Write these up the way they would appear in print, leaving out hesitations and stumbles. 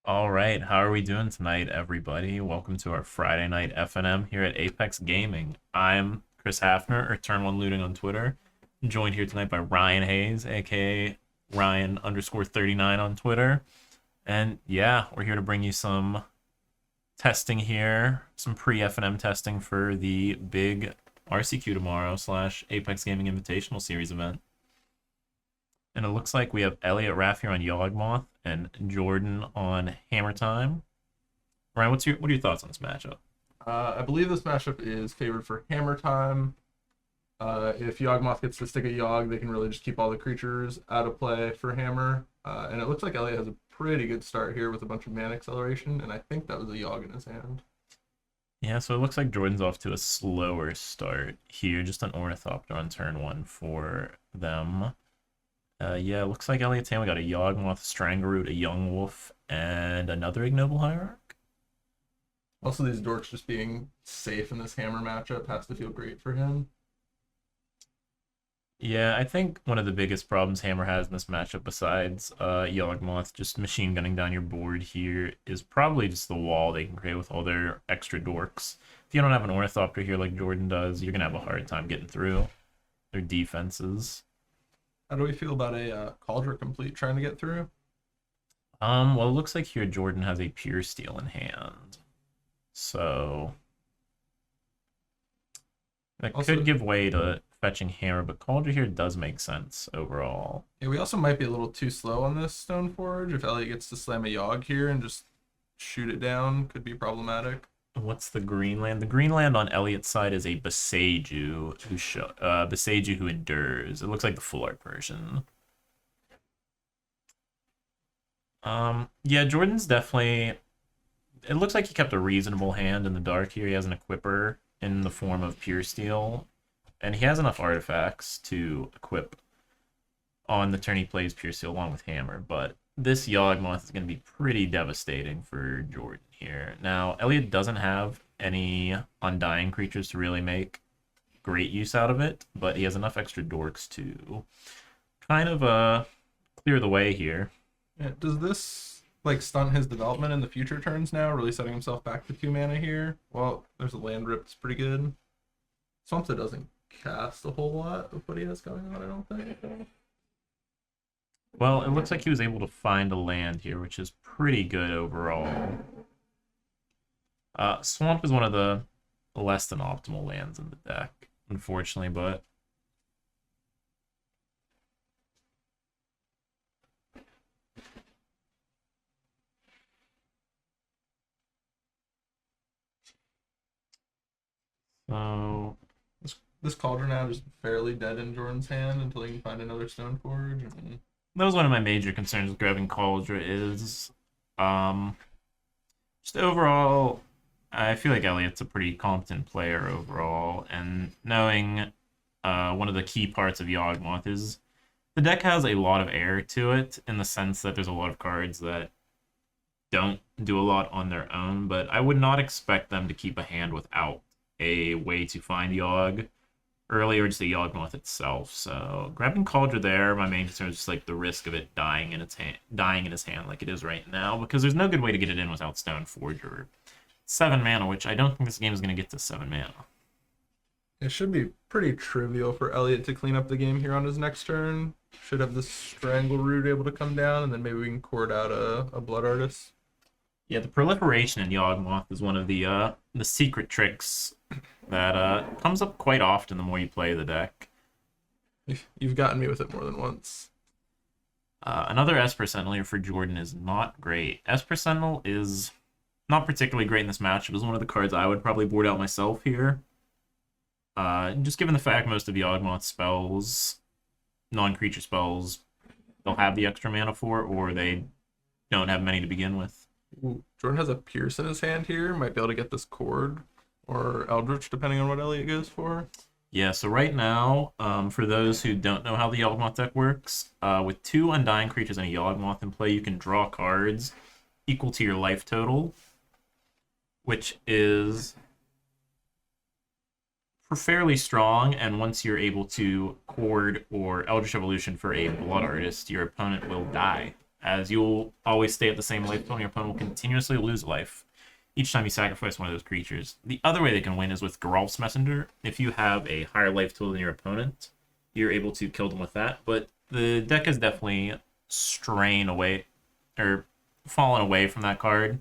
All right, how are we doing tonight, everybody? Welcome to our Friday night FNM here at Apex Gaming. I'm Chris Hafner, or Turn One Looting on Twitter. I'm joined here tonight by Ryan Hayes, aka Ryan underscore 39 on Twitter. And yeah, we're here to bring you some testing here, some pre-FNM testing for the big RCQ tomorrow slash Apex Gaming Invitational Series event. And it looks like we have Elliot Raff here on Yawgmoth and Jordan on Hammer Time. Ryan, what are your thoughts on this matchup? I believe this matchup is favored for Hammer Time. If Yawgmoth gets to stick a Yawg, they can really just keep all the creatures out of play for Hammer. And it looks like Elliot has a pretty good start here with a bunch of mana acceleration, and I think that was a Yawg in his hand. Yeah, so it looks like Jordan's off to a slower start here. Just an Ornithopter on turn one for them. Yeah, it looks like Elliot's hand. We got a Yawgmoth, Strangleroot, a Yawgmoth, and another Ignoble Hierarch. Also, these dorks just being safe in this Hammer matchup has to feel great for him. Yeah, I think one of the biggest problems Hammer has in this matchup, besides Yawgmoth just machine gunning down your board here, is probably just the wall they can create with all their extra dorks. If you don't have an Ornithopter here like Jordan does, you're going to have a hard time getting through their defenses. How do we feel about a Cauldron Complete trying to get through? Well, it looks like here Jordan has a Pure Steel in hand. So that Also, could give way to fetching Hammer, but Cauldron here does make sense overall. yeah, we also might be a little too slow on this Stoneforge. If Elliot gets to slam a Yawg here and just shoot it down, could be problematic. What's the green land? The green land on Elliot's side is a Beseiju who endures. It looks like the full art version. Yeah, Jordan's definitely. It looks like he kept a reasonable hand in the dark here. He has an equipper in the form of Pure Steel, and he has enough artifacts to equip on the turn he plays Pure Steel along with Hammer, but this Yawgmoth is going to be pretty devastating for Jordan here. Now, Elliot doesn't have any Undying creatures to really make great use out of it, but he has enough extra dorks to kind of clear the way here. Yeah, does this like stunt his development in the future turns now, really setting himself back to 2 mana here? Well, there's a land rip, it's pretty good. Swampta doesn't cast a whole lot of what he has going on, I don't think. Well, it looks like he was able to find a land here, which is pretty good overall. Swamp is one of the less than optimal lands in the deck, unfortunately, but so This Cauldron now is fairly dead in Jordan's hand until he can find another Stoneforge. that was one of my major concerns with grabbing Cauldron is just overall, I feel like Elliot's a pretty competent player overall, and knowing one of the key parts of Yawgmoth is the deck has a lot of air to it in the sense that there's a lot of cards that don't do a lot on their own, but I would not expect them to keep a hand without a way to find Yawg early or just the Yawgmoth itself. So grabbing Cauldron there, my main concern is just like the risk of it dying in his hand like it is right now, because there's no good way to get it in without Stoneforge or 7 mana, which I don't think this game is going to get to 7 mana. It should be pretty trivial for Elliot to clean up the game here on his next turn. Should have this Strangleroot able to come down, and then maybe we can court out a Blood Artist. Yeah, the proliferation in Yawgmoth is one of the secret tricks that comes up quite often the more you play the deck. You've gotten me with it more than once. Another Esper Sentinel here for Jordan is not great. Esper Sentinel is not particularly great in this matchup. It's one of the cards I would probably board out myself here. Just given the fact most of Yawgmoth spells, non-creature spells, they'll have the extra mana for, or they don't have many to begin with. Ooh, Jordan has a Pierce in his hand here. Might be able to get this Cord or Eldritch, depending on what Elliot goes for. Yeah, so right now, for those who don't know how the Yawgmoth deck works, with 2 Undying creatures and a Yawgmoth in play, you can draw cards equal to your life total, which is fairly strong, and once you're able to Cord or Eldritch Evolution for a Blood Artist, your opponent will die as you'll always stay at the same life total and your opponent will continuously lose life each time you sacrifice one of those creatures. The other way they can win is with Geralf's Messenger. If you have a higher life total than your opponent, you're able to kill them with that. But the deck has definitely straying away, or fallen away from that card,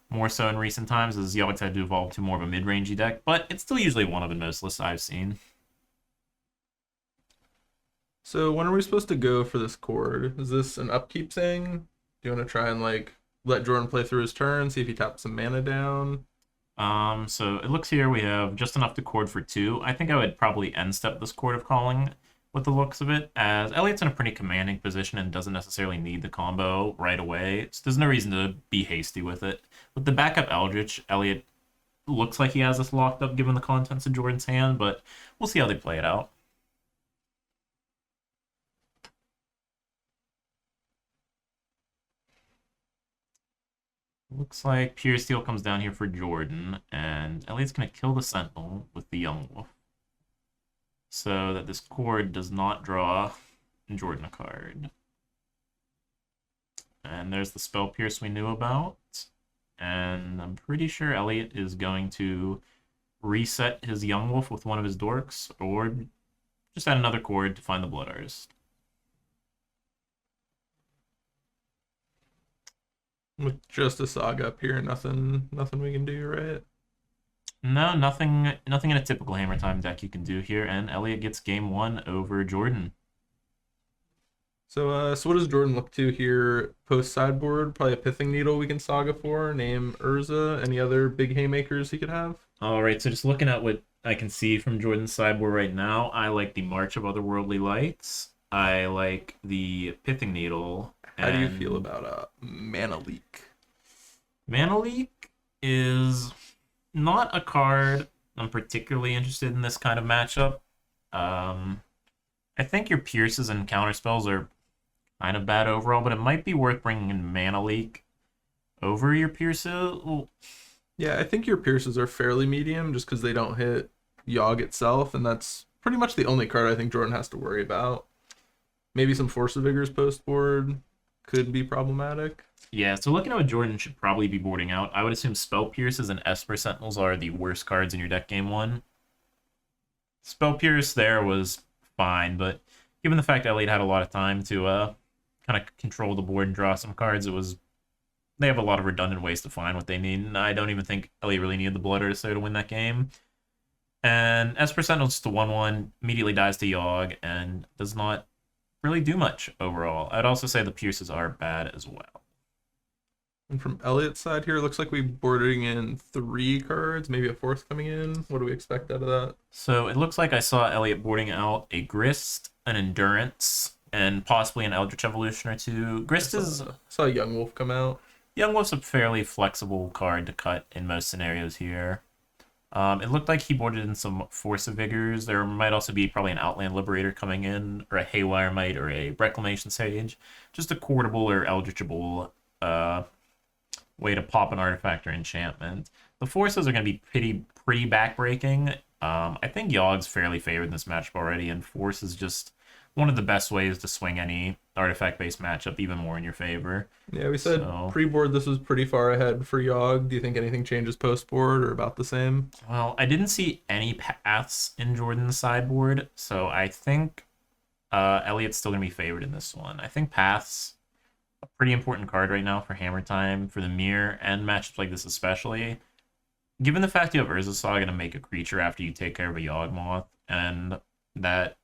more so in recent times, as Yawgmoth had to evolve to more of a mid-rangey deck, but it's still usually one of in most lists I've seen. So when are we supposed to go for this cord? Is this an upkeep thing? Do you want to try and like let Jordan play through his turn, see if he taps some mana down? So it looks here we have just enough to cord for 2. I think I would probably end step this Chord of Calling with the looks of it, as Elliot's in a pretty commanding position and doesn't necessarily need the combo right away. So there's no reason to be hasty with it. With the backup Eldritch, Elliot looks like he has this locked up given the contents of Jordan's hand, but we'll see how they play it out. Looks like Pure Steel comes down here for Jordan, and Elliot's going to kill the Sentinel with the Yawgmoth, so that this Chord does not draw Jordan a card. And there's the Spell Pierce we knew about, and I'm pretty sure Elliot is going to reset his Yawgmoth with one of his dorks, or just add another Chord to find the Blood Artist. With just a Saga up here, nothing we can do, right? No, nothing in a typical Hammer Time deck you can do here, and Elliot gets game 1 over Jordan. So so what does Jordan look to here post sideboard? Probably a Pithing Needle we can Saga for, name Urza. Any other big haymakers he could have? Alright, so just looking at what I can see from Jordan's sideboard right now, I like the March of Otherworldly Lights. I like the Pithing Needle. How do you feel about Mana Leak? Mana Leak is not a card I'm particularly interested in this kind of matchup. I think your Pierces and Counterspells are kind of bad overall, but it might be worth bringing in Mana Leak over your Pierces. Yeah, I think your Pierces are fairly medium just because they don't hit Yawg itself, and that's pretty much the only card I think Jordan has to worry about. Maybe some Force of Vigors post board could be problematic. Yeah, so looking at what Jordan should probably be boarding out, I would assume Spell Pierces and Esper Sentinels are the worst cards in your deck game 1. Spell Pierce there was fine, but given the fact Elliot had a lot of time to kind of control the board and draw some cards, they have a lot of redundant ways to find what they need, and I don't even think Elliot really needed the Blood Artist there to win that game. And Esper Sentinel's just a 1/1, immediately dies to Yawg, and does not really do much overall. I'd also say the Pierces are bad as well. And from Elliot's side here, it looks like we're boarding in 3 cards, maybe a 4th coming in. What do we expect out of that? So it looks like I saw Elliot boarding out a Grist, an Endurance, and possibly an Eldritch Evolution or 2. Grist is... saw Yawgmoth come out. Yawgmoth's a fairly flexible card to cut in most scenarios here. It looked like he boarded in some Force of Vigors. There might also be probably an Outland Liberator coming in, or a Haywire Might, or a Reclamation Sage. Just a Chordable or Eldritchable way to pop an artifact or enchantment. The Forces are going to be pretty backbreaking. I think Yawg's fairly favored in this matchup already, and Force is just one of the best ways to swing any artifact-based matchup even more in your favor. Yeah, we said pre-board this was pretty far ahead for Yawg. Do you think anything changes post-board or about the same? Well, I didn't see any paths in Jordan's sideboard, so I think Elliot's still going to be favored in this one. I think paths a pretty important card right now for Hammer Time, for the Mirror, and matchups like this especially. Given the fact you have Urza Saga to make a creature after you take care of a Yawgmoth, and that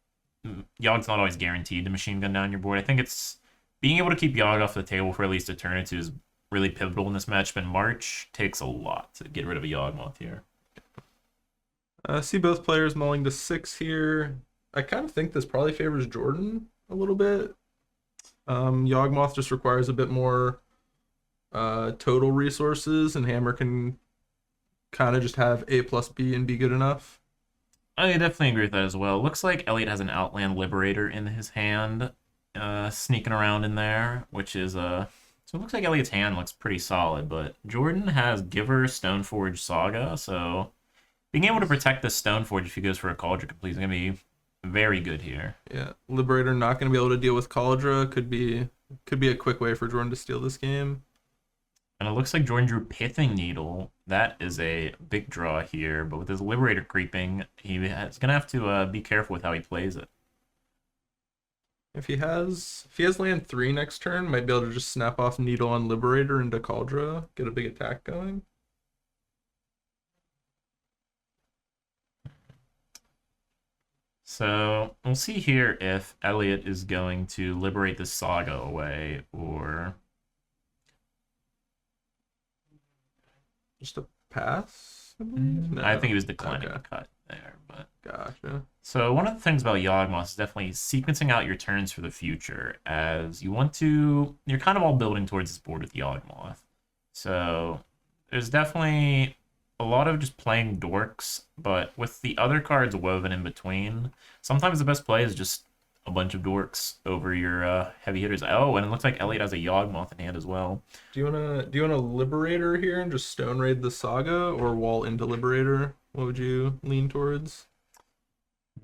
Yawg's not always guaranteed to machine gun down your board, I think it's being able to keep Yawg off the table for at least a turn or 2 is really pivotal in this matchup, and March takes a lot to get rid of a Yawgmoth here. I see both players mulling to 6 here. I kind of think this probably favors Jordan a little bit. Yawgmoth just requires a bit more total resources, and Hammer can kind of just have A plus B and be good enough. I definitely agree with that as well. Looks like Elliot has an Outland Liberator in his hand, sneaking around in there, which is so it looks like Elliot's hand looks pretty solid, but Jordan has Giver, Stoneforge, Saga, so being able to protect the Stoneforge if he goes for a Cauldron Complete is going to be very good here. Yeah, Liberator not going to be able to deal with Cauldron. Could be Could be a quick way for Jordan to steal this game. And it looks like Jordan drew Pithing Needle. That is a big draw here, but with his Liberator creeping, he's going to have to be careful with how he plays it. If he has land 3 next turn, might be able to just snap off Needle on Liberator into Cauldra, get a big attack going. So we'll see here if Elliot is going to liberate the Saga away or Just a pass, I believe? No. I think he was declining Okay. the cut there. But Gotcha. so one of the things about Yawgmoth is definitely sequencing out your turns for the future, as you're kind of all building towards this board with Yawgmoth. So there's definitely a lot of just playing dorks, but with the other cards woven in between, sometimes the best play is just a bunch of dorks over your heavy hitters. Oh, and it looks like Elliot has a Yawgmoth in hand as well. Do you wanna Liberator here and just Stone Raid the Saga, or wall into Liberator? What would you lean towards?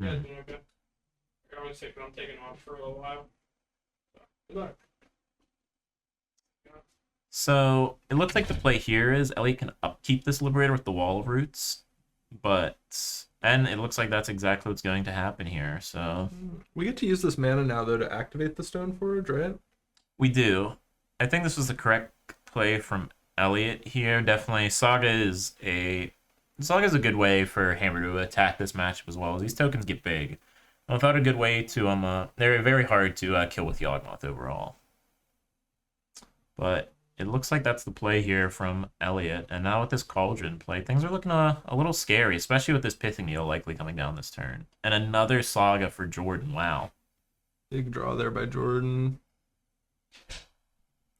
Yeah, it's been okay. I always say, but I'm taking off for a little while. So, good luck. So it looks like the play here is Elliot can upkeep this Liberator with the Wall of Roots, and it looks like that's exactly what's going to happen here. So We get to use this mana now though to activate the Stone Forge, right? we do. I think this was the correct play from Elliot here. Definitely, Saga's a good way for Hammer to attack this matchup as well. These tokens get big. And without a good way to they're very hard to kill with Yawgmoth overall. But it looks like that's the play here from Elliot. And now with this Cauldron play, things are looking a little scary, especially with this Pithing Needle likely coming down this turn. And another Saga for Jordan. Wow. Big draw there by Jordan.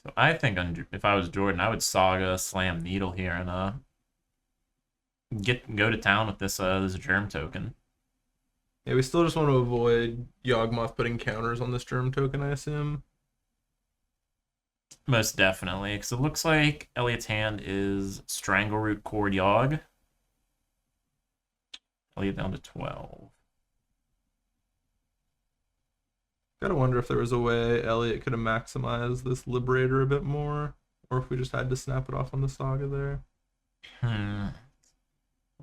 So I think if I was Jordan, I would Saga, slam Needle here, and go to town with this Germ token. Yeah, we still just want to avoid Yawgmoth putting counters on this Germ token, I assume. Most definitely, because it looks like Elliot's hand is Strangleroot, Cord, Yawg. Elliot down to 12. Gotta wonder if there was a way Elliot could have maximized this Liberator a bit more, or if we just had to snap it off on the Saga there.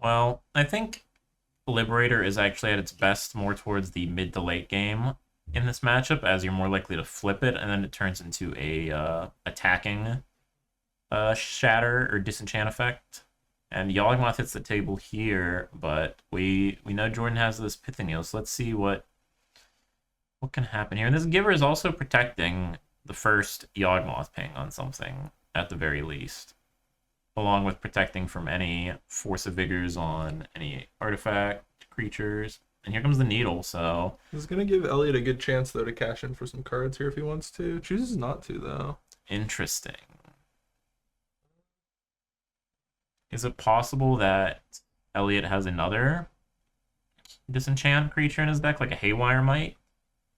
Well, I think Liberator is actually at its best more towards the mid to late game in this matchup, as you're more likely to flip it, and then it turns into a attacking shatter or disenchant effect. And Yawgmoth hits the table here, but we know Jordan has this Pithing Needle, so let's see what can happen here. And this Giver is also protecting the first Yawgmoth ping on something, at the very least, along with protecting from any Force of Vigors on any artifact, creatures. And here comes the Needle, so This is gonna give Elliot a good chance though to cash in for some cards here if he wants to. Chooses not to though. interesting. Is it possible that Elliot has another disenchant creature in his deck, like a Haywire Might,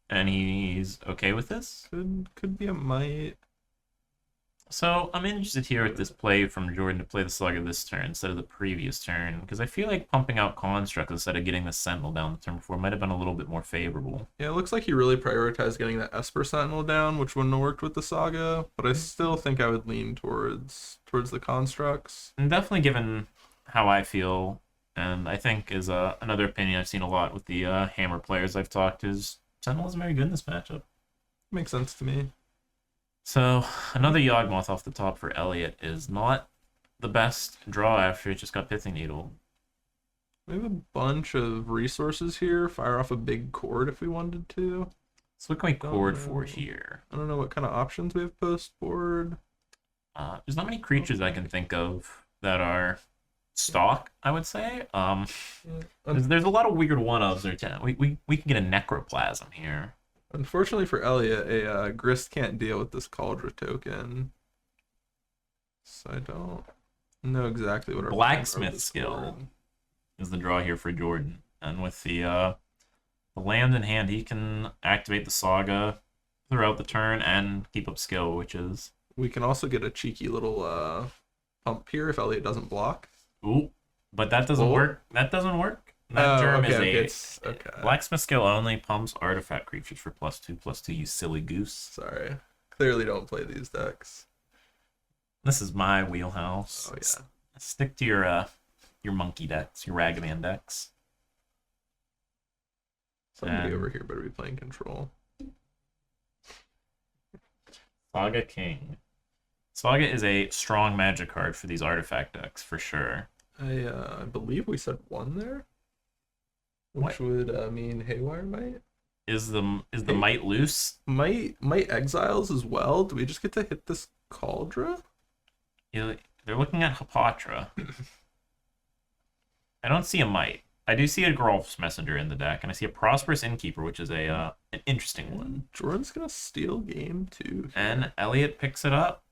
and he's okay with this? Could be a might. So I'm interested here with this play from Jordan to play the Slugger this turn instead of the previous turn, because I feel like pumping out Construct instead of getting the Sentinel down the turn before might have been a little bit more favorable. Yeah, it looks like he really prioritized getting that Esper Sentinel down, which wouldn't have worked with the Saga, but I still think I would lean towards the constructs. And definitely given how I feel, and I think is another opinion I've seen a lot with the Hammer players I've talked, is Sentinel isn't very good in this matchup. Makes sense to me. So another Yawgmoth off the top for Elliot is not the best draw after it just got Pithing Needle. We have a bunch of resources here. Fire off a big cord if we wanted to. So what can we cord know. for here? I don't know what kind of options we have post board. There's not many creatures I can think of that are stock, I would say. There's a lot of weird one-ofs. We can get a Necroplasm here. Unfortunately for Elliot, a Grist can't deal with this Cauldra token. So I don't know exactly what our Blacksmith plans are skill with this board. is the draw here for Jordan. And with the land in hand, he can activate the Saga throughout the turn and keep up skill, which is... We can also get a cheeky little pump here if Elliot doesn't block. Ooh, but that doesn't Oh. work. That doesn't work. That germ is okay. Blacksmith skill only pumps artifact creatures for +2/+2, you silly goose. Sorry. clearly don't play these decks. This is my wheelhouse. Oh yeah. Stick to your monkey decks, your Ragavan decks. Somebody And- over here better be playing control. Saga King. Saga is a strong magic card for these artifact decks, for sure. I believe we said 1 there, which would mean Haywire Might. Is the might loose? Might Exiles as well. Do we just get to hit this Cauldra? They're looking at Hapatra. I don't see a might. I do see a Grolf's Messenger in the deck, and I see a Prosperous Innkeeper, which is an interesting one. Jordan's gonna steal game 2. And Elliot picks it up.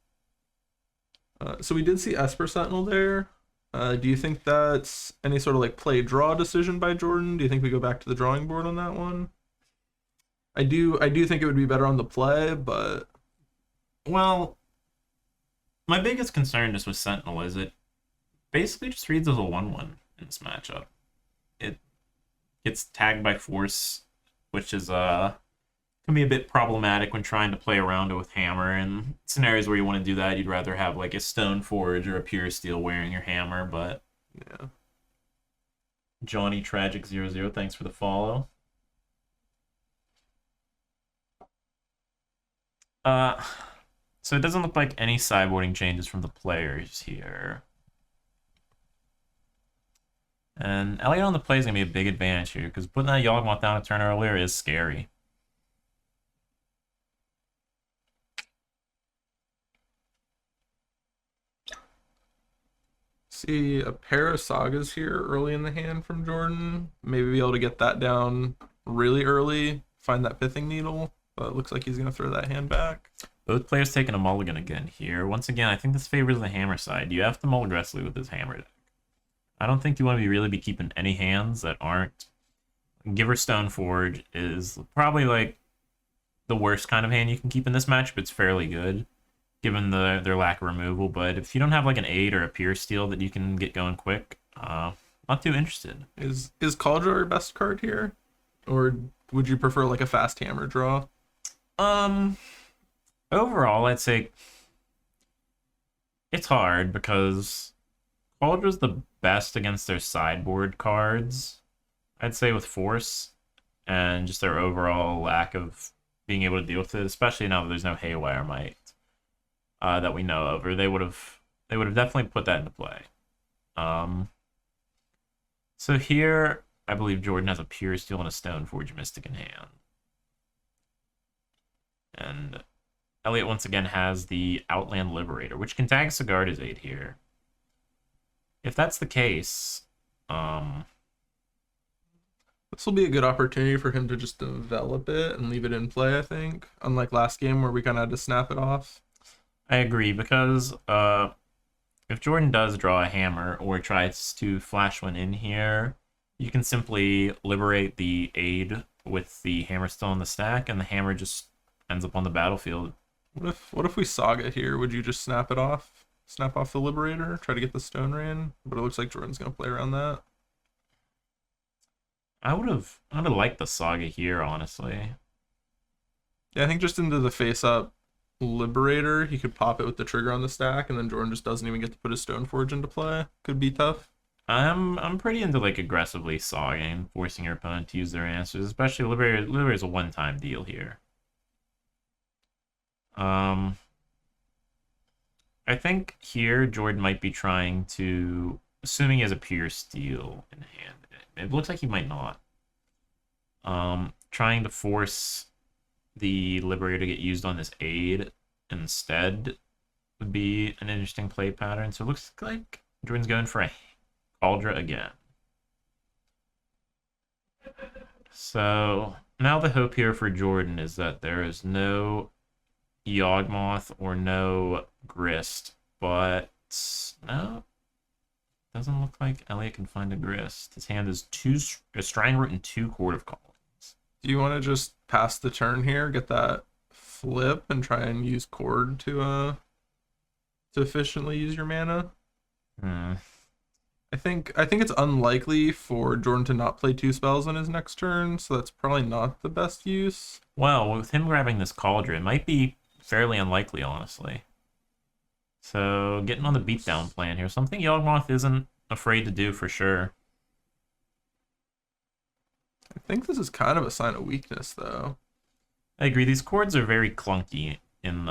So we did see Esper Sentinel there. Do you think that's any sort of like play draw decision by Jordan? Do you think we go back to the drawing board on that one? I do think it would be better on the play, but Well, my biggest concern just with Sentinel is it basically just reads as a 1/1 in this matchup. It gets tagged by Force, which is can be a bit problematic when trying to play around it with Hammer. And scenarios where you want to do that, you'd rather have like a Stone Forge or a Pure Steel wearing your Hammer. But yeah. Johnny Tragic 00, thanks for the follow. So it doesn't look like any sideboarding changes from the players here. And Elliot on the play is going to be a big advantage here, because putting that Yawgmoth down a turn earlier is scary. See a pair of Sagas here early in the hand from Jordan. Maybe be able to get that down really early, find that Pithing Needle, but it looks like he's going to throw that hand back. Both players taking a mulligan again here. Once again, I think this favors the Hammer side. You have to mull aggressively with this Hammer deck. I don't think you want to really be keeping any hands that aren't. Giver Stoneforge is probably like the worst kind of hand you can keep in this matchup. It's fairly good, given their lack of removal. But if you don't have like an 8 or a Pure Steel that you can get going quick, not too interested. Is Cauldra our best card here? Or would you prefer like a fast Hammer draw? Overall, I'd say it's hard because Cauldra's the best against their sideboard cards, I'd say, with Force, and just their overall lack of being able to deal with it, especially now that there's no Haywire Might that we know of, or they would have definitely put that into play. So here, I believe Jordan has a Pure Steel and a Stoneforge Mystic in hand. And Elliot once again has the Outland Liberator, which can tag Sigard as 8 here. If that's the case, This will be a good opportunity for him to just develop it and leave it in play, I think. Unlike last game where we kind of had to snap it off. I agree, because if Jordan does draw a Hammer or tries to flash one in here, you can simply liberate the aid with the Hammer still in the stack, and the Hammer just ends up on the battlefield. What if we Saga here? Would you just snap it off? Snap off the Liberator? Try to get the Stone Rain? But it looks like Jordan's going to play around that. I would have liked the Saga here, honestly. Yeah, I think just into the face-up Liberator, he could pop it with the trigger on the stack, and then Jordan just doesn't even get to put his Stoneforge into play. Could be tough. I'm pretty into like aggressively sagging, forcing your opponent to use their answers, especially Liberator is a one-time deal here. I think here Jordan might be trying to, assuming he has a Pure Steel in hand. It looks like he might not. Trying to force the Liberator to get used on this aid instead would be an interesting play pattern. So it looks like Jordan's going for a Cauldra again. So now the hope here for Jordan is that there is no Yawgmoth or no Grist, but no, doesn't look like Elliot can find a Grist. His hand is a Strang Root and 2 Chord of Callings. Do you want to just pass the turn here, get that flip, and try and use Chord to efficiently use your mana? I think it's unlikely for Jordan to not play 2 spells on his next turn, so that's probably not the best use. Well, with him grabbing this Cauldron, it might be fairly unlikely, honestly. So getting on the beatdown plan here, something Yawgmoth isn't afraid to do for sure. I think this is kind of a sign of weakness, though. I agree. These chords are very clunky in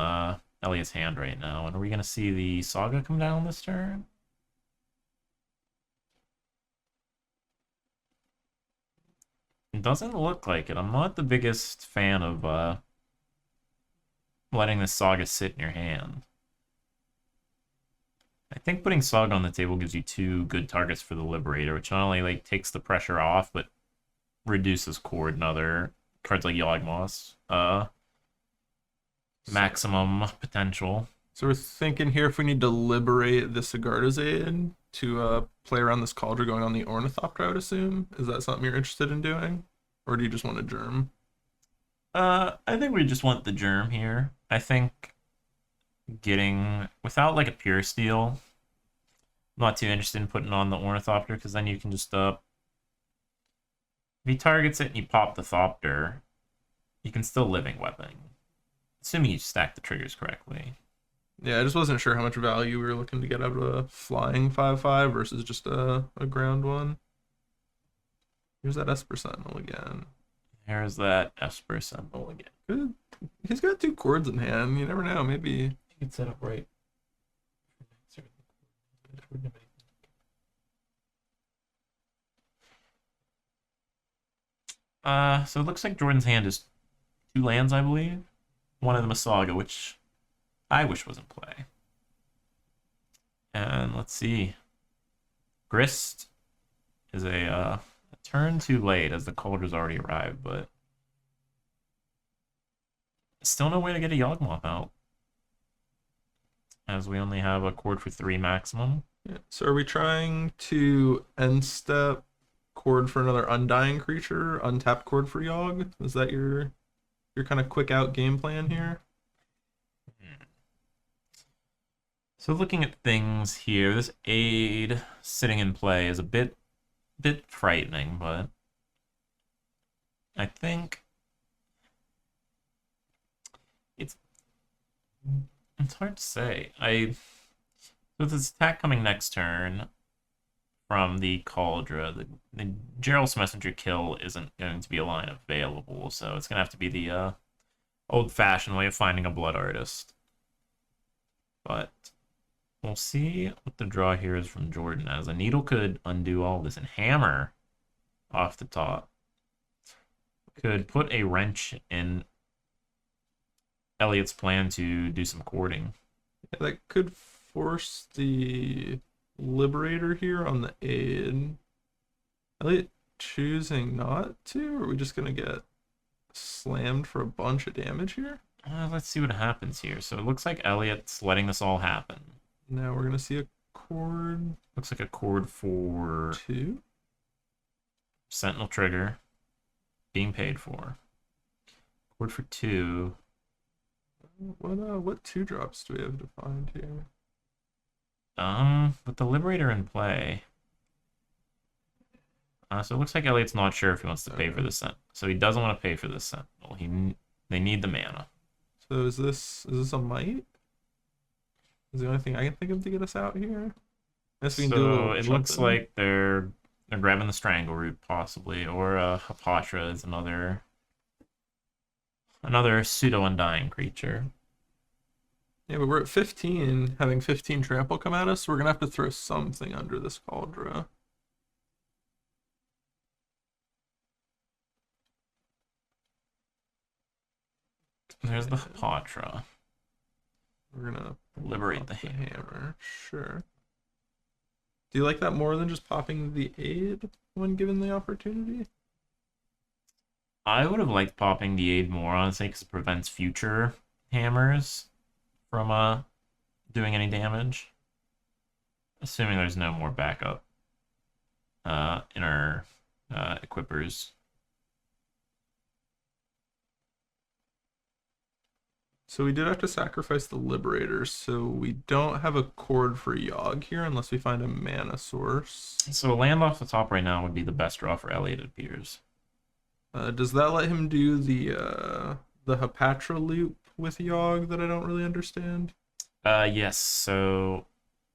Elliot's hand right now. And are we going to see the Saga come down this turn? It doesn't look like it. I'm not the biggest fan of letting the Saga sit in your hand. I think putting Saga on the table gives you two good targets for the Liberator, which not only like takes the pressure off, but reduces chord and other cards like Yawgmoth's maximum potential. So we're thinking here if we need to liberate the Sigarda's Aid to play around this Cauldron going on the Ornithopter, I would assume. Is that something you're interested in doing? Or do you just want a Germ? I think we just want the Germ here. I think getting, without like a Pure Steel, I'm not too interested in putting on the Ornithopter, because then you can just, if he targets it and you pop the Thopter, you can still Living Weapon. Assuming you stack the triggers correctly. Yeah, I just wasn't sure how much value we were looking to get out of a flying 5/5 versus just a ground one. Here's that Esper Sentinel again. Here's that Esper Sentinel again. Good. He's got two chords in hand. You never know. Maybe You can set up right. So it looks like Jordan's hand is 2 lands, I believe. One of them a Saga, which I wish was in play. And let's see. Grist is a turn too late as the Cauldron's already arrived, but still no way to get a Yawgmoth out, as we only have a chord for 3 maximum. Yeah. So are we trying to end step chord for another undying creature, untap chord for Yawg? Is that your kind of quick out game plan here? So looking at things here, this aid sitting in play is a bit frightening, but I think it's hard to say. With this attack coming next turn from the Cauldron, the Gerald's Messenger kill isn't going to be a line available, so it's going to have to be the old-fashioned way of finding a Blood Artist. But we'll see what the draw here is from Jordan, as a Needle could undo all this, and Hammer off the top could put a wrench in Elliot's plan to do some courting. Yeah, that could force the Liberator here on the aid. Elliot choosing not to, or are we just gonna get slammed for a bunch of damage here? Let's see what happens here. So it looks like Elliot's letting this all happen. Now we're gonna see a chord. Looks like a chord for 2. Sentinel Trigger being paid for. Chord for 2. What 2-drops do we have defined here? With the Liberator in play. So it looks like Elliot's not sure if he wants to pay for this Sentinel. So he doesn't want to pay for this Sentinel. They need the mana. So is this a might? Is the only thing I can think of to get us out here? Guess we can do a little it looks jumping. like they're grabbing the Strangle Root possibly, or Hapatra is another pseudo undying creature. Yeah, but we're at 15, having 15 trample come at us, so we're gonna have to throw something under this Cauldron. There's the Hapatra. We're gonna Liberate pop the hammer. Sure. Do you like that more than just popping the aid when given the opportunity? I would have liked popping the aid more, honestly, because it prevents future hammers from doing any damage. Assuming there's no more backup in our equippers. So we did have to sacrifice the Liberator, so we don't have a chord for Yawg here unless we find a mana source. So a land off the top right now would be the best draw for Elliot, it appears. Does that let him do the Hapatra loop with Yogg that I don't really understand? Yes, so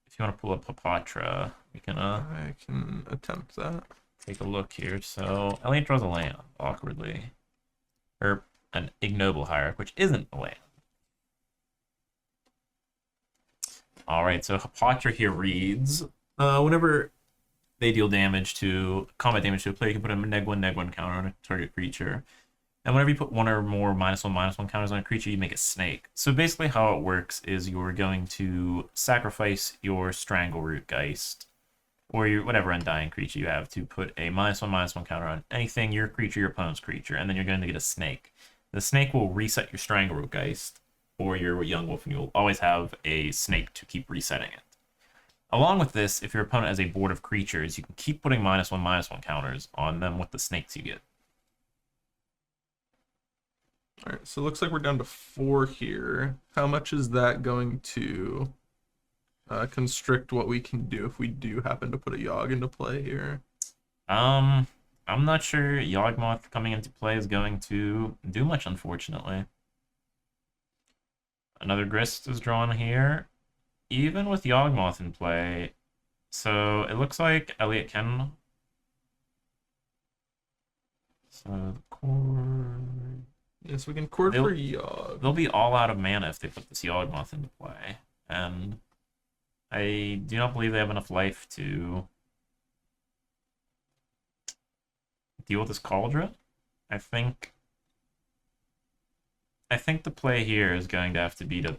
if you want to pull up Papatra, we can I can attempt that. take a look here. So Elliot draws a land, awkwardly. Or an ignoble hierarch, which isn't a land. Alright, so Hapatra here reads, whenever they deal combat damage to a player, you can put a neg1 counter on a target creature. And whenever you put one or more -1/-1 counters on a creature, you make a snake. So basically how it works is you're going to sacrifice your Strangleroot Geist, or your whatever Undying creature you have, to put a -1/-1 counter on anything, your creature, your opponent's creature, and then you're going to get a snake. The snake will reset your Strangleroot Geist, or your Yawgmoth, and you'll always have a snake to keep resetting it. Along with this, if your opponent has a board of creatures, you can keep putting -1/-1 counters on them with the snakes you get. All right, so it looks like we're down to 4 here. How much is that going to constrict what we can do if we do happen to put a Yogg into play here? I'm not sure Yawgmoth coming into play is going to do much, unfortunately. Another Grist is drawn here, even with Yawgmoth in play. So it looks like Elliot can. So the core. Yes, we can court for Yogg. They'll be all out of mana if they put this Yawgmoth into play, and I do not believe they have enough life to deal with this Cauldron. I think the play here is going to have to be to,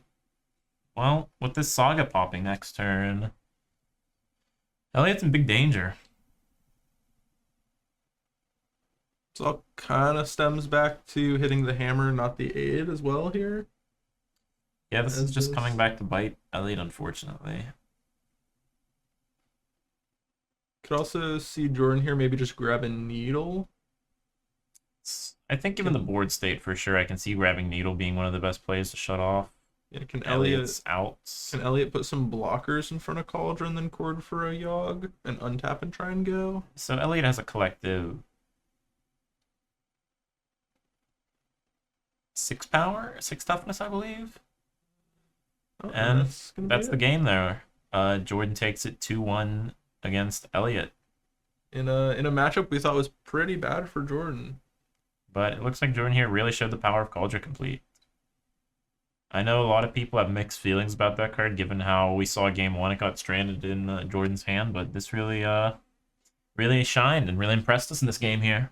well, with this Saga popping next turn, Elliot's in big danger. So it kind of stems back to hitting the hammer, not the aid as well here. Yeah, this is just coming back to bite Elliot, unfortunately. Could also see Jordan here maybe just grab a Needle. I think given the board state, for sure, I can see grabbing Needle being one of the best plays to shut off. Yeah, can Elliot's out. Can Elliot put some blockers in front of Cauldron, then cord for a Yogg, and untap and try and go? So Elliot has a collective 6 power, 6 toughness, I believe. Oh, And that's the it. game there. Jordan takes it 2-1 against Elliot. In a matchup we thought was pretty bad for Jordan. But it looks like Jordan here really showed the power of Cauldron Complete. I know a lot of people have mixed feelings about that card, given how we saw game 1 it got stranded in Jordan's hand, but this really really shined and really impressed us in this game here.